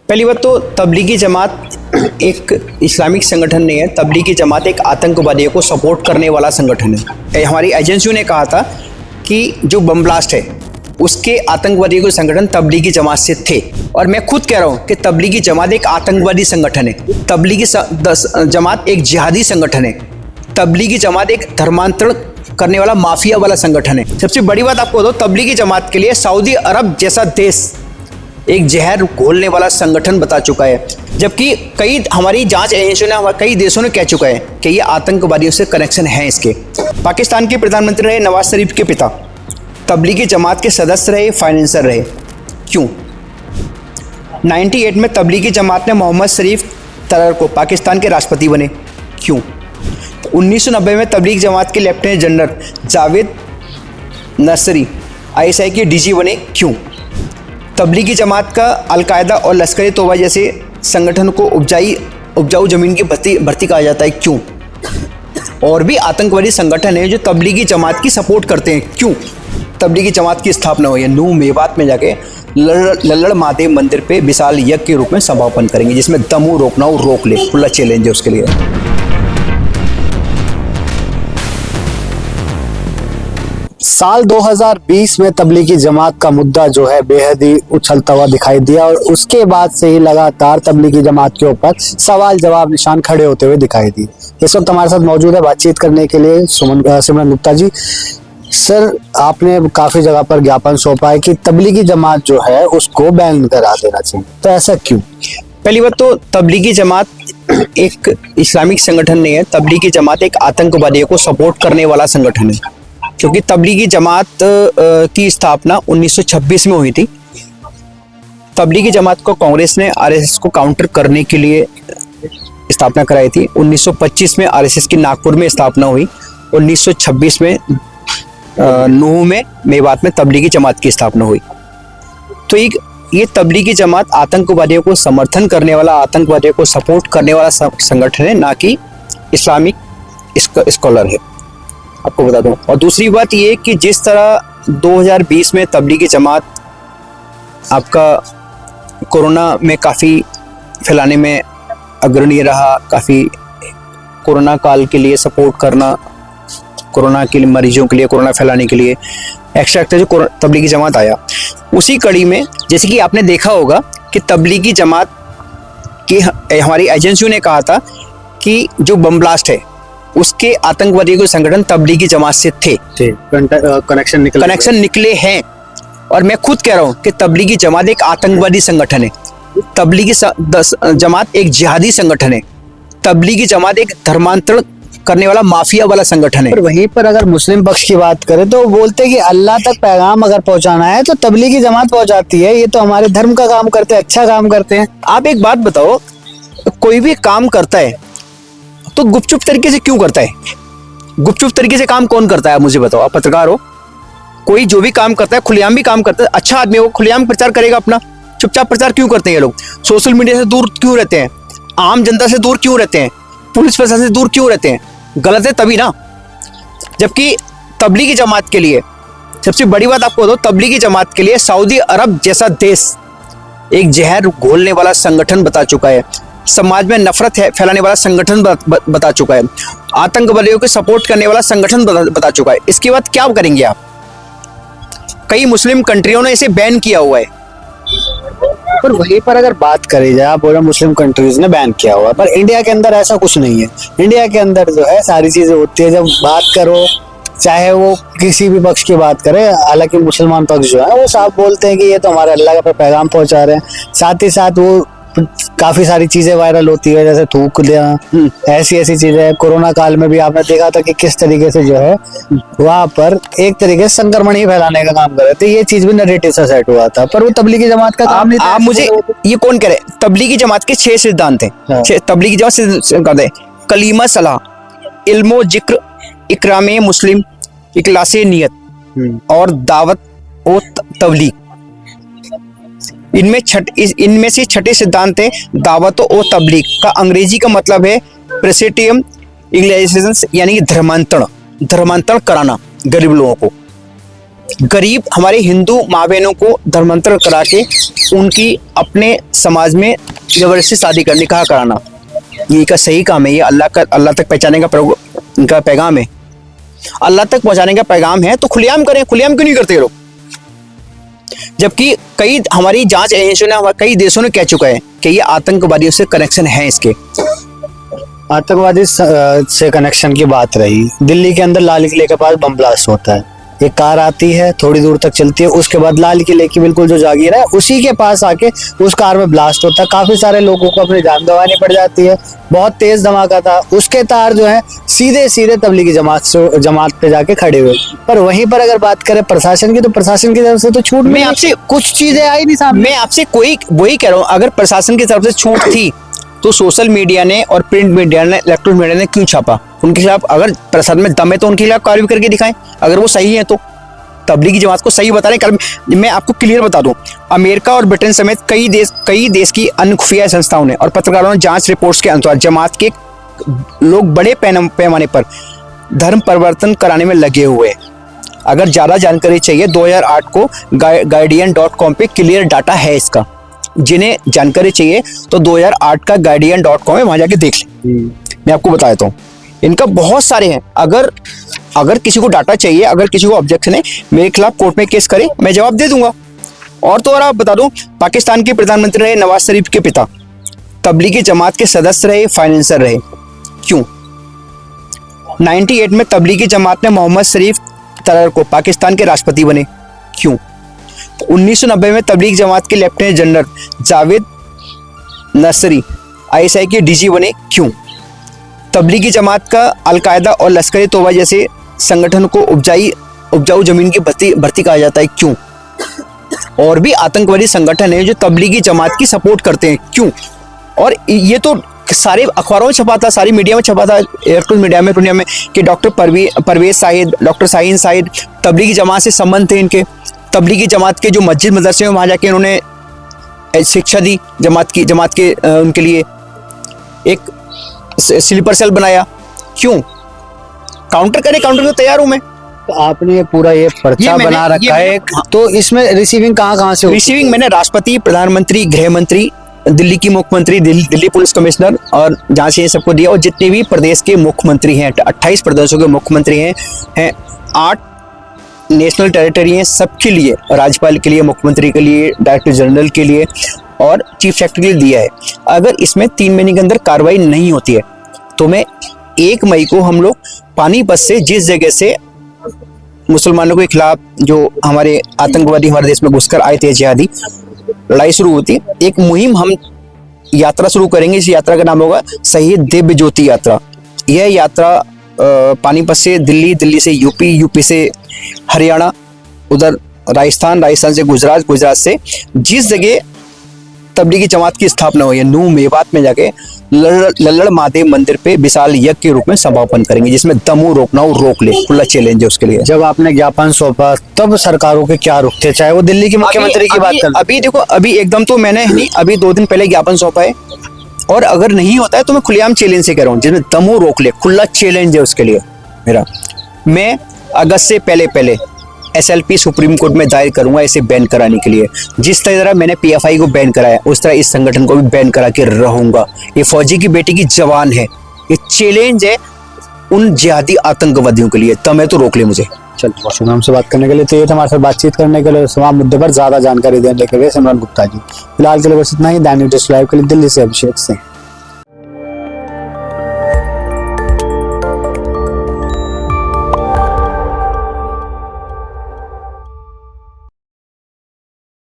पहली बात तो तबलीगी जमात एक इस्लामिक संगठन नहीं है। तबलीगी जमात एक आतंकवादियों को सपोर्ट करने वाला संगठन है। हमारी एजेंसियों ने कहा था कि जो बम ब्लास्ट है उसके आतंकवादियों के संगठन तबलीगी जमात से थे, और मैं खुद कह रहा हूँ कि तबलीगी जमात एक आतंकवादी संगठन है। तबलीगी जमात एक जिहादी संगठन है। तबलीगी जमात एक धर्मांतरण करने वाला माफिया वाला संगठन है। सबसे बड़ी बात आपको बताओ, तबलीगी जमात के लिए सऊदी अरब जैसा देश एक जहर घोलने वाला संगठन बता चुका है, जबकि कई हमारी जांच एजेंसियों ने कई देशों ने कह चुका है कि ये आतंकवादियों से कनेक्शन है इसके। पाकिस्तान के प्रधानमंत्री रहे नवाज शरीफ के पिता तबलीगी जमात के सदस्य रहे, फाइनेंसर रहे। क्यों? 98 में तबलीगी जमात ने मोहम्मद शरीफ तरर को पाकिस्तान के राष्ट्रपति बने। क्यों? 1990 में तबलीगी जमात के लेफ्टिनेंट जनरल जावेद नसरी ISI के DG बने। क्यों? तबलीगी जमात का अलकायदा और लश्कर तोबा जैसे संगठन को उपजाऊ ज़मीन की भर्ती कहा जाता है। क्यों? और भी आतंकवादी संगठन है जो तबलीगी जमात की सपोर्ट करते हैं। क्यों? तबलीगी जमात की स्थापना हुई है, नूह मेवात में जाके लल्लड़ महादेव मंदिर पे विशाल यज्ञ के रूप में समापन करेंगे, जिसमें दमू रोकना हो रोक ले, खुला चैलेंज है उसके लिए। साल 2020 में तबलीगी जमात का मुद्दा जो है बेहद ही उछलता हुआ दिखाई दिया, और उसके बाद से ही लगातार तबलीगी जमात के ऊपर सवाल जवाब निशान खड़े होते हुए दिखाई दिए। इस वक्त हमारे साथ मौजूद है बातचीत करने के लिए सिमरन गुप्ता जी। सर, आपने काफी जगह पर ज्ञापन सौंपा है कि तबलीगी जमात जो है उसको बैन करा देना चाहिए, तो ऐसा क्यों? पहली बात तो तबलीगी जमात एक इस्लामिक संगठन नहीं है। तबलीगी जमात एक आतंकवादियों को सपोर्ट करने वाला संगठन है, क्योंकि तबलीगी जमात की स्थापना 1926 में हुई थी। तबलीगी जमात को कांग्रेस ने RSS को काउंटर करने के लिए स्थापना कराई थी। 1925 में RSS की नागपुर में स्थापना हुई। 1926 में नूह में मेवात में तबलीगी जमात की स्थापना हुई। तो ये तबलीगी जमात आतंकवादियों को समर्थन करने वाला, आतंकवादियों को सपोर्ट करने वाला संगठन है, ना कि इस्लामिक स्कॉलर है, आपको बता दूं। और दूसरी बात ये कि जिस तरह 2020 में तबलीगी जमात आपका कोरोना में काफ़ी फैलाने में अग्रणी रहा, काफ़ी कोरोना काल के लिए सपोर्ट करना, कोरोना के लिए मरीजों के लिए, कोरोना फैलाने के लिए एक्स्ट्रा जो तबलीगी जमात आया, उसी कड़ी में जैसे कि आपने देखा होगा कि तबलीगी जमात की हमारी एजेंसियों ने कहा था कि जो बम ब्लास्ट है उसके आतंकवादियों के संगठन तबलीगी जमात से थे, कनेक्शन निकले हैं। और मैं खुद कह रहा हूँ कि तबलीगी जमात एक आतंकवादी संगठन है। तबलीगी जमात एक जिहादी संगठन है। तबलीगी जमात एक धर्मांतरण करने वाला माफिया वाला संगठन है। पर वहीं पर अगर मुस्लिम पक्ष की बात करें तो बोलते हैं कि अल्लाह तक पैगाम अगर पहुंचाना है तो तबलीगी जमात पहुंचाती है, ये तो हमारे धर्म का काम करते हैं, अच्छा काम करते हैं। आप एक बात बताओ, कोई भी काम करता है तो गुपचुप तरीके से क्यों करता है? गुपचुप तरीके से काम कौन करता है? आप मुझे बताओ, आप पत्रकार हो, कोई जो भी काम करता है खुलेआम भी काम करता है, अच्छा आदमी हो खुलेआम प्रचार करेगा अपना। चुपचाप प्रचार क्यों करते हैं ये लोग? सोशल मीडिया से दूर क्यों रहते हैं? आम जनता से दूर क्यों रहते हैं? पुलिस प्रशासन से दूर क्यों रहते हैं? गलत है तभी ना। जबकि तबलीगी जमात के लिए सबसे बड़ी बात आपको बताओ, तबलीगी जमात के लिए सऊदी अरब जैसा देश एक जहर घोलने वाला संगठन बता चुका है, समाज में नफरत फैलाने वाला संगठन बता चुका है, आतंकवादियों को सपोर्ट करने वाला संगठन बता चुका है। इसके बाद क्या करेंगे आप? कई मुस्लिम कंट्रियों ने इसे बैन किया हुआ है। पर वहीं पर अगर बात करी जाए, आप बोल रहे मुस्लिम कंट्रीज ने बैन किया हुआ, पर इंडिया के अंदर ऐसा कुछ नहीं है। इंडिया के अंदर जो है सारी चीजें होती है। जब बात करो, चाहे वो किसी भी पक्ष की बात करें, हालांकि मुसलमान पक्ष जो है वो साफ बोलते हैं कि ये तो हमारे अल्लाह का पैगाम पहुंचा रहे हैं। साथ ही साथ वो काफी सारी चीजें वायरल होती है, जैसे थूक देना, ऐसी चीजें। कोरोना काल में भी आपने देखा था कि किस तरीके से जो है वहां पर एक तरीके से संक्रमण ही फैलाने का काम कर रहे थे। ये चीज भी नैरेटिव से सेट हुआ था, पर वो तबलीगी जमात का काम नहीं था। आप मुझे ये कौन कह रहे? तबलीगी जमात के 6 सिद्धांत हैं। तबलीगी जमात सिद्धांत है: कलीमा सलाह, इल्मो जिक्र, इकरामे मुस्लिम, इखलासे नियत और दावत ओ तबलीग। इनमें से छठे सिद्धांत है दावत ओ तबलीग का अंग्रेजी का मतलब है प्रेसिटियम इंग्लिसाइजेशन, यानी कि धर्मांतरण कराना गरीब लोगों को। गरीब हमारे हिंदू माँ बहनों को धर्मांतर करा के उनकी अपने समाज में जबरदस्ती शादी करने निकाह कराना, ये का सही काम है? ये अल्लाह तक पहुंचाने का इनका पैगाम है, अल्लाह तक पहुंचाने का पैगाम है, तो खुलेआम करें। खुलेआम क्यों नहीं करते ये लोग? जबकि कई हमारी जांच एजेंसियों ने, कई देशों ने कह चुका है कि ये आतंकवादियों से कनेक्शन है इसके। आतंकवादी से कनेक्शन की बात रही, दिल्ली के अंदर लाल किले के पास बम ब्लास्ट होता है, एक कार आती है, थोड़ी दूर तक चलती है, उसके बाद लाल किले की बिल्कुल जो जागीर है उसी के पास आके उस कार में ब्लास्ट होता है, काफी सारे लोगों को अपनी जान गंवानी पड़ जाती है, बहुत तेज धमाका था, उसके तार जो है सीधे सीधे तबलीगी जमात पे जाके खड़े हुए। पर वहीं पर अगर बात करें प्रशासन की, तो प्रशासन की तरफ से तो छूट, मैं आपसे कुछ चीजें आई नहीं सामने। मैं आपसे वही कह रहा हूँ, अगर प्रशासन की तरफ से छूट थी तो सोशल मीडिया ने और प्रिंट मीडिया ने, इलेक्ट्रॉनिक मीडिया ने क्यों छापा? उनके खिलाफ अगर प्रशासन में दम है तो उनके खिलाफ कार्रवाई करके दिखाएं, अगर वो सही है तो। तबलीगी जमात को सही बता रहे हैं। मैं आपको क्लियर बता दूं, अमेरिका और ब्रिटेन समेत कई देश की अन्य खुफिया संस्थाओं ने और पत्रकारों ने जांच रिपोर्ट्स के अनुसार जमात के लोग बड़े पैमाने पर धर्म परिवर्तन कराने में लगे हुए हैं। अगर ज्यादा जानकारी चाहिए 2008 को guardian.com पे क्लियर डाटा है इसका। जिन्हें जानकारी चाहिए तो 2008 का guardian.com है, वहां जाके देख लें। मैं आपको बता देता हूँ, इनका बहुत सारे हैं। अगर किसी को डाटा चाहिए, अगर किसी को ऑब्जेक्शन है, मेरे खिलाफ कोर्ट में केस करे, मैं जवाब दे दूंगा। और तो और आप बता दूं, पाकिस्तान के प्रधानमंत्री रहे नवाज शरीफ के पिता, तबलीगी जमात के सदस्य रहे, फाइनेंसर रहे। क्यों? 98 में तबलीगी जमात ने मोहम्मद शरीफ तरर को पाकिस्तान के राष्ट्रपति बने। क्यों? 1990 में तबलीगी जमात के लेफ्टिनेंट जनरल जावेद नसरी ISI के DG बने। क्यों? तबलीगी जमात का अलकायदा और लश्कर तोबा जैसे संगठन को उपजाऊ जमीन की भर्ती कहा जाता है। क्यों? और भी आतंकवादी संगठन है जो तबलीगी जमात की सपोर्ट करते हैं। क्यों? और ये तो सारे अखबारों में छपा था, सारी मीडिया में छपा था, इलेक्ट्रॉनिक मीडिया में, दुनिया में, कि डॉक्टर परवेज साहिद, डॉक्टर शाहीन साहिद, तबलीगी जमात से संबंध थे इनके। तबलीगी जमात के जो मस्जिद मदरसे हैं वहाँ जाके इन्होंने शिक्षा दी, जमात के उनके लिए एक स्लीपर सेल बनाया। क्यों? काउंटर को तैयार हूं मैं। तो आपने पूरा ये पर्चा बना रखा है, तो इसमें रिसीविंग कहाँ से? रिसीविंग मैंने राष्ट्रपति, प्रधानमंत्री, गृह मंत्री, दिल्ली की मुख्यमंत्री, दिल्ली पुलिस कमिश्नर और जहाँ से ये सबको दिया, और जितने भी प्रदेश के मुख्यमंत्री हैं, 28 प्रदेशों के मुख्यमंत्री हैं 8 नेशनल टेरिटरी हैं, सबके लिए, राज्यपाल के लिए, मुख्यमंत्री के लिए, डायरेक्टर जनरल के लिए और चीफ सेक्रेटरी के लिए दिया है। अगर इसमें 3 महीने के अंदर कार्रवाई नहीं होती है तो मैं 1 मई को हम लोग पानीपत से, जिस जगह से मुसलमानों के खिलाफ जो हमारे आतंकवादी हमारे देश में घुसकर आए थे, जिहादी लड़ाई शुरू होती, एक मुहिम हम यात्रा शुरू करेंगे। इस यात्रा का नाम होगा शहीद दिव्य ज्योति यात्रा। यह यात्रा पानीपत से दिल्ली, दिल्ली से यूपी से हरियाणा, उधर राजस्थान से गुजरात से जिस जगह तबलीगी जमात की स्थापना हुई है, नूह मेवात में जाके लल्लड़ महादेव मंदिर पे विशाल यज्ञ के रूप में समापन करेंगे, जिसमें दमू रोकना हो रोक ले, खुला चैलेंज है उसके लिए। जब आपने ज्ञापन सौंपा तब सरकारों के क्या रुख थे, चाहे वो दिल्ली के मुख्यमंत्री की बात कर? अभी देखो, अभी एकदम तो मैंने नहीं, अभी 2 दिन पहले ज्ञापन सौंपा है, और अगर नहीं होता है तो मैं खुलेआम चैलेंज से कह रहा हूँ, जिसमें दमू रोक ले, खुला चैलेंज है उसके लिए मेरा। मैं अगस्त से पहले SLP सुप्रीम कोर्ट में दायर करूंगा इसे बैन कराने के लिए। जिस तरह मैंने PFI को बैन कराया, उस तरह इस संगठन को भी बैन करा के रहूंगा। ये फौजी की बेटी की जवान है, ये चैलेंज है उन जिहादी आतंकवादियों के लिए। तब मैं तो रोक ले मुझे। चलो, हमसे बात करने के लिए, तो ये हमारे साथ बातचीत करने के लिए, तमाम मुद्दे पर ज्यादा जानकारी देने के लिए सिमरन गुप्ता जी। फिलहाल के लिए बस इतना ही। दैनिक न्यूज़ लाइव के लिए दिल्ली से अभिषेक सिंह।